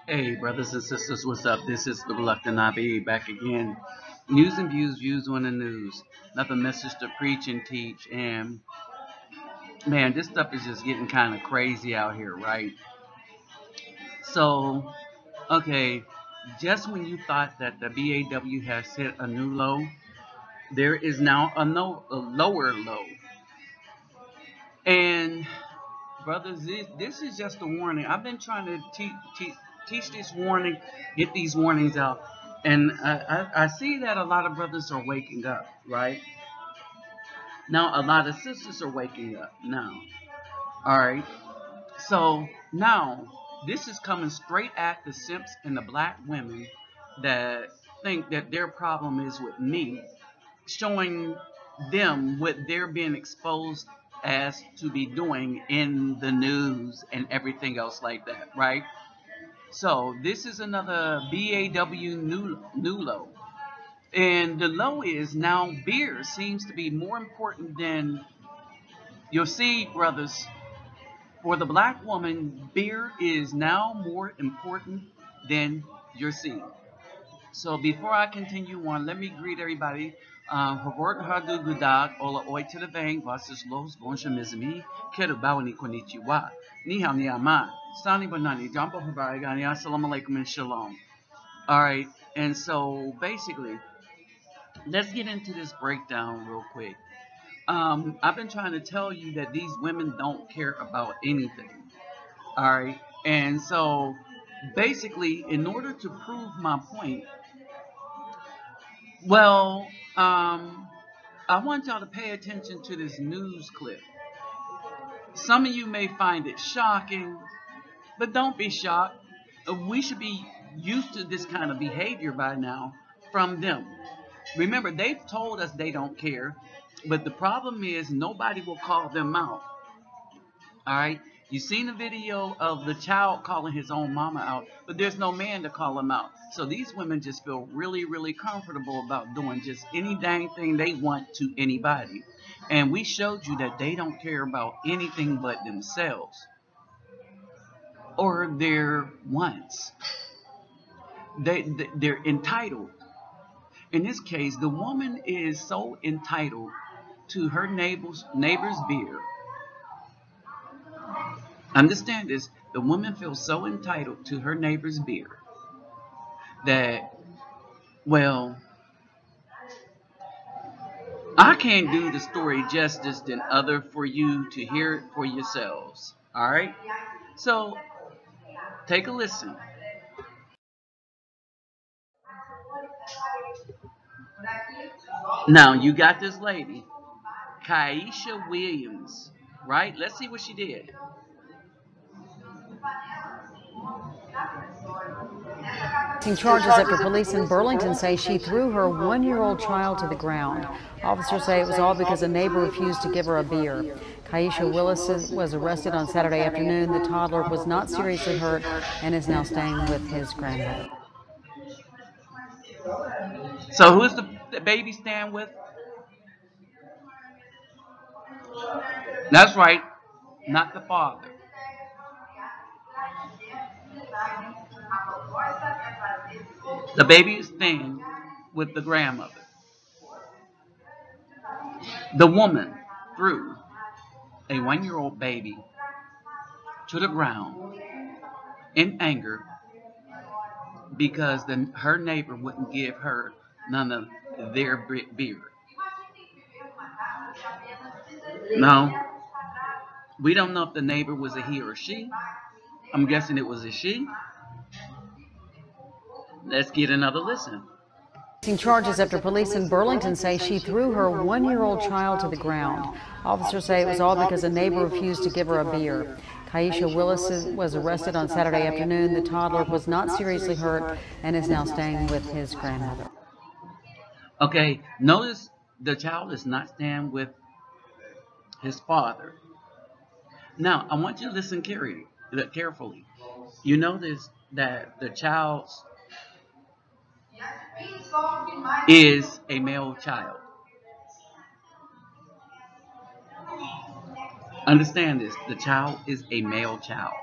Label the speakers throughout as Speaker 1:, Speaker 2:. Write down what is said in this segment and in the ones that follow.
Speaker 1: Hey, brothers and sisters, what's up? This is the Reluctant Nabi back again. News and views on the news. Another message to preach and teach. And man, this stuff is just getting kind of crazy out here, right? So, okay, just when you thought that the BAW has hit a new low, there is now a, no, a lower low. And brothers, this is just a warning. I've been trying to teach this warning, get these warnings out, and I see that a lot of brothers are waking up, right? Now, a lot of sisters are waking up now, all right? So now, this is coming straight at the simps and the black women that think that their problem is with me, showing them what they're being exposed as to be doing in the news and everything else like that, right? So this is another BAW new low. And the low is now beer seems to be more important than your seed, brothers. For the black woman, beer is now more important than your seed. So before I continue on, let me greet everybody. Howard Hadu Gudag, Ola Oi to the Vang, Vasis Los, Bonsha Mizmi, Kerubawani Konichiwa, Niham Niama, Sani Banani, Jambo Habarigani, Assalamu alaikum and Shalom. Alright, and so basically, let's get into this breakdown real quick. I've been trying to tell you that these women don't care about anything. Alright, and so basically, in order to prove my point, well, I want y'all to pay attention to this news clip. Some of you may find it shocking, but don't be shocked. We should be used to this kind of behavior by now from them. Remember, they've told us they don't care, but the problem is nobody will call them out. All right? You seen the video of the child calling his own mama out, but there's no man to call him out. So these women just feel really, really comfortable about doing just any dang thing they want to anybody. And we showed you that they don't care about anything but themselves or their wants. They're entitled. In this case, the woman is so entitled to her neighbor's beer. Understand this, the woman feels so entitled to her neighbor's beer that, well, I can't do the story justice than other for you to hear it for yourselves. All right? So, take a listen. Now, you got this lady, Kaisha Williams, right? Let's see what she did.
Speaker 2: Charges after police in Burlington say she threw her one-year-old child to the ground. Officers say it was all because a neighbor refused to give her a beer. Kaisha Willis was arrested on Saturday afternoon. The toddler was not seriously hurt and is now staying with his grandmother.
Speaker 1: So, who's the baby stand with? That's right, not the father. The baby is staying with the grandmother. The woman threw a one-year-old baby to the ground in anger because her neighbor wouldn't give her none of their beer. Now, we don't know if the neighbor was a he or she. I'm guessing it was a she. Let's get another listen.
Speaker 2: Charges after police in Burlington say she threw her one-year-old child to the ground. Officers say it was all because a neighbor refused to give her a beer. Kaisha Willis was arrested on Saturday afternoon. The toddler was not seriously hurt and is now staying with his grandmother.
Speaker 1: Okay, notice the child is not staying with his father. Now, I want you to listen carefully. You notice that the child is a male child. Understand this, the child is a male child.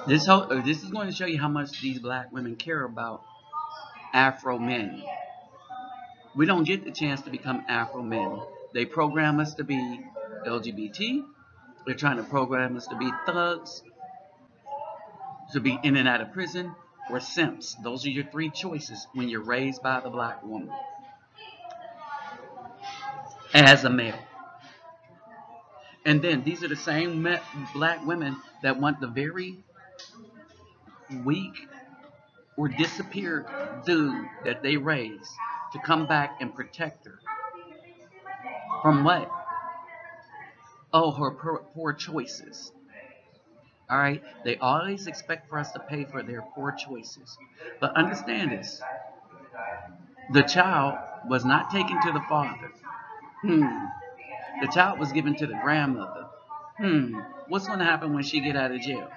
Speaker 1: This is going to show you how much these black women care about Afro men. We don't get the chance to become Afro men. They program us to be LGBT. They're trying to program us to be thugs, to be in and out of prison, or simps. Those are your three choices when you're raised by the black woman as a male. And then these are the same black women that want the very weak or disappeared dude that they raised to come back and protect her. From what? Oh, her poor choices. All right? They always expect for us to pay for their poor choices. But understand this. The child was not taken to the father. The child was given to the grandmother. What's going to happen when she get out of jail?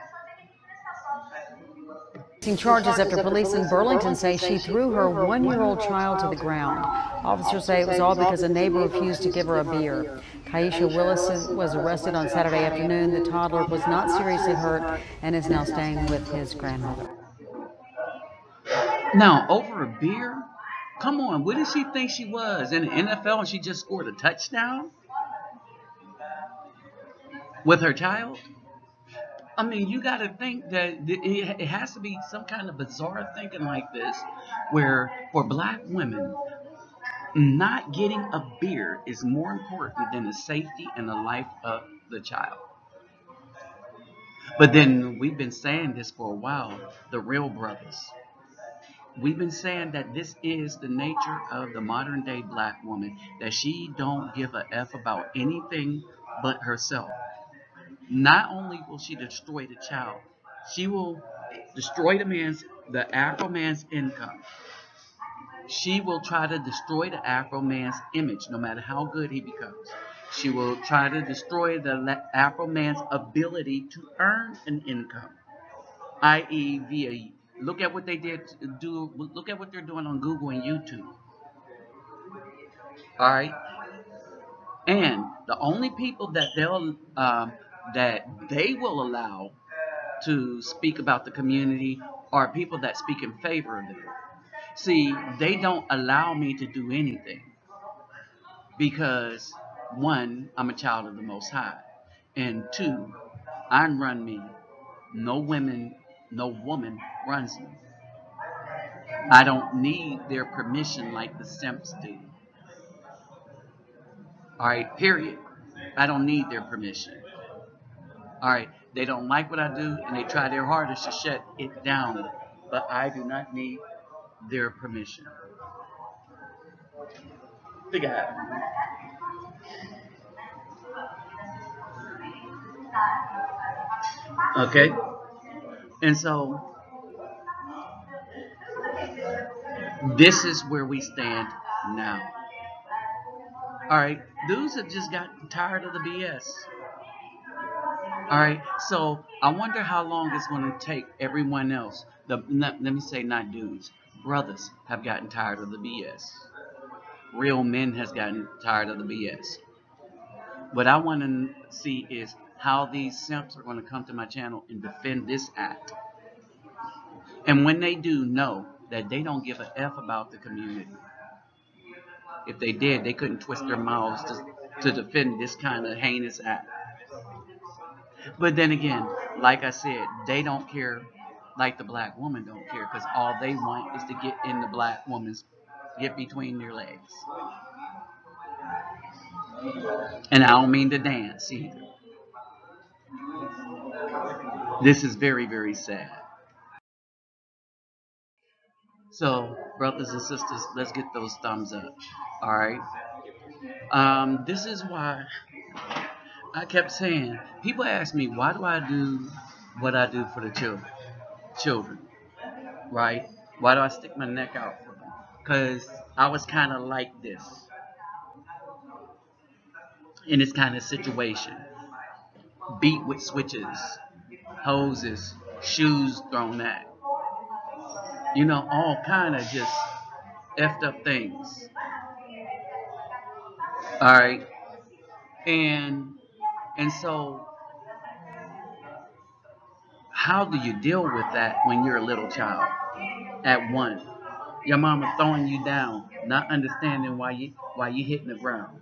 Speaker 2: Charges after police in Burlington say she threw her one-year-old child to the ground. Officers say it was all because a neighbor refused to give her a beer. Kaisha Willis was arrested on Saturday afternoon. The toddler was not seriously hurt and is now staying with his grandmother.
Speaker 1: Now, over a beer? Come on, what did she think she was? In the NFL and she just scored a touchdown? With her child? I mean, you got to think that it has to be some kind of bizarre thinking like this, where for black women, not getting a beer is more important than the safety and the life of the child. But then we've been saying this for a while, the real brothers. We've been saying that this is the nature of the modern day black woman, that she don't give a F about anything but herself. Not only will she destroy the child, she will destroy the Afro man's income. She will try to destroy the Afro man's image, no matter how good he becomes. She will try to destroy the Afro man's ability to earn an income, i.e., via look at what they did do. Look at what they're doing on Google and YouTube. All right, and the only people that they will allow to speak about the community are people that speak in favor of them. See, they don't allow me to do anything because, one, I'm a child of the Most High, and two, I run me. No woman runs me. I don't need their permission like the simps do. All right, period. I don't need their permission. All right, they don't like what I do, and they try their hardest to shut it down, but I do not need their permission. The guy. Okay, and so this is where we stand now. All right, dudes have just gotten tired of the BS. All right, so I wonder how long it's going to take everyone else. Let me say, not dudes, brothers have gotten tired of the BS. Real men has gotten tired of the BS. What I want to see is how these simps are going to come to my channel and defend this act. And when they do, know that they don't give a F about the community. If they did, they couldn't twist their mouths to defend this kind of heinous act. But then again, like I said, they don't care like the black woman don't care, because all they want is to get in the black woman's, get between their legs. And I don't mean to dance either. This is very, very sad. So, brothers and sisters, let's get those thumbs up. All right. This is why I kept saying, people ask me, why do I do what I do for the children, right? Why do I stick my neck out for them? Because I was kind of like this in this kind of situation. Beat with switches, hoses, shoes thrown at. All kind of just effed up things. All right. And so How do you deal with that when you're a little child at 1? Your mama throwing you down, not understanding why you hitting the ground.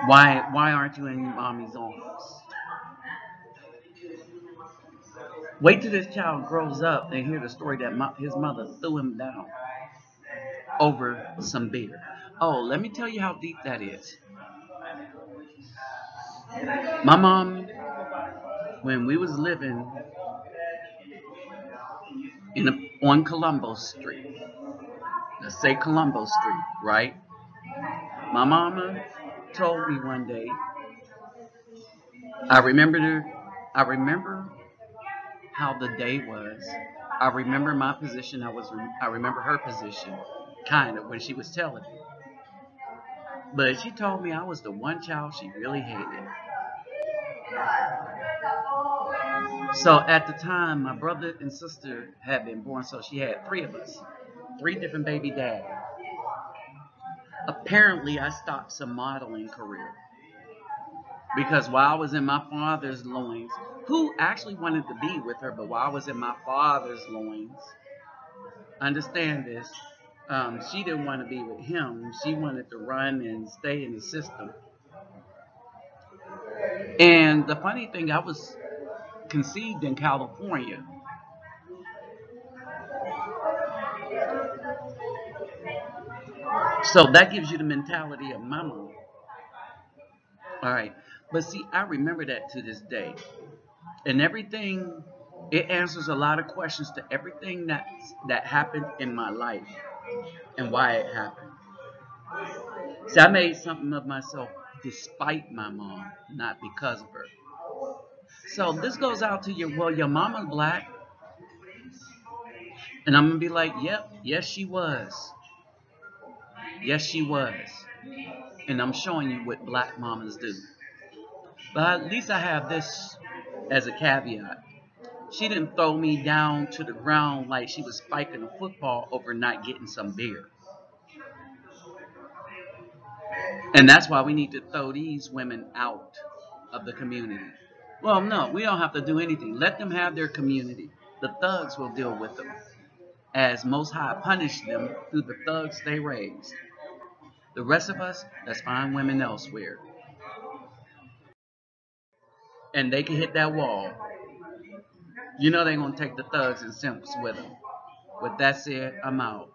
Speaker 1: Why aren't you in your mommy's arms? Wait till this child grows up and hear the story that his mother threw him down over some beer. Oh, let me tell you how deep that is. My mom, when we was living on Colombo Street, let's say Colombo Street, right? My mama told me one day, I remember how the day was. I remember my position. I remember her position, kind of, when she was telling me. But she told me I was the one child she really hated. So at the time, my brother and sister had been born, so she had 3 of us, 3 different baby dads. Apparently, I stopped some modeling career because while I was in my father's loins, who actually wanted to be with her, but while I was in my father's loins, understand this, she didn't want to be with him. She wanted to run and stay in the system. And the funny thing, I was conceived in California. So that gives you the mentality of my mom. All right. But see, I remember that to this day. And everything, it answers a lot of questions to everything that happened in my life and why it happened. See, I made something of myself despite my mom, not because of her. So this goes out to your mama's black. And I'm going to be like, yep, yes, she was. Yes, she was. And I'm showing you what black mamas do. But at least I have this as a caveat. She didn't throw me down to the ground like she was spiking a football over not getting some beer. And that's why we need to throw these women out of the community. Well, no, we don't have to do anything. Let them have their community. The thugs will deal with them, as Most High punished them through the thugs they raised. The rest of us, let's find women elsewhere. And they can hit that wall. You know they're going to take the thugs and simps with them. With that said, I'm out.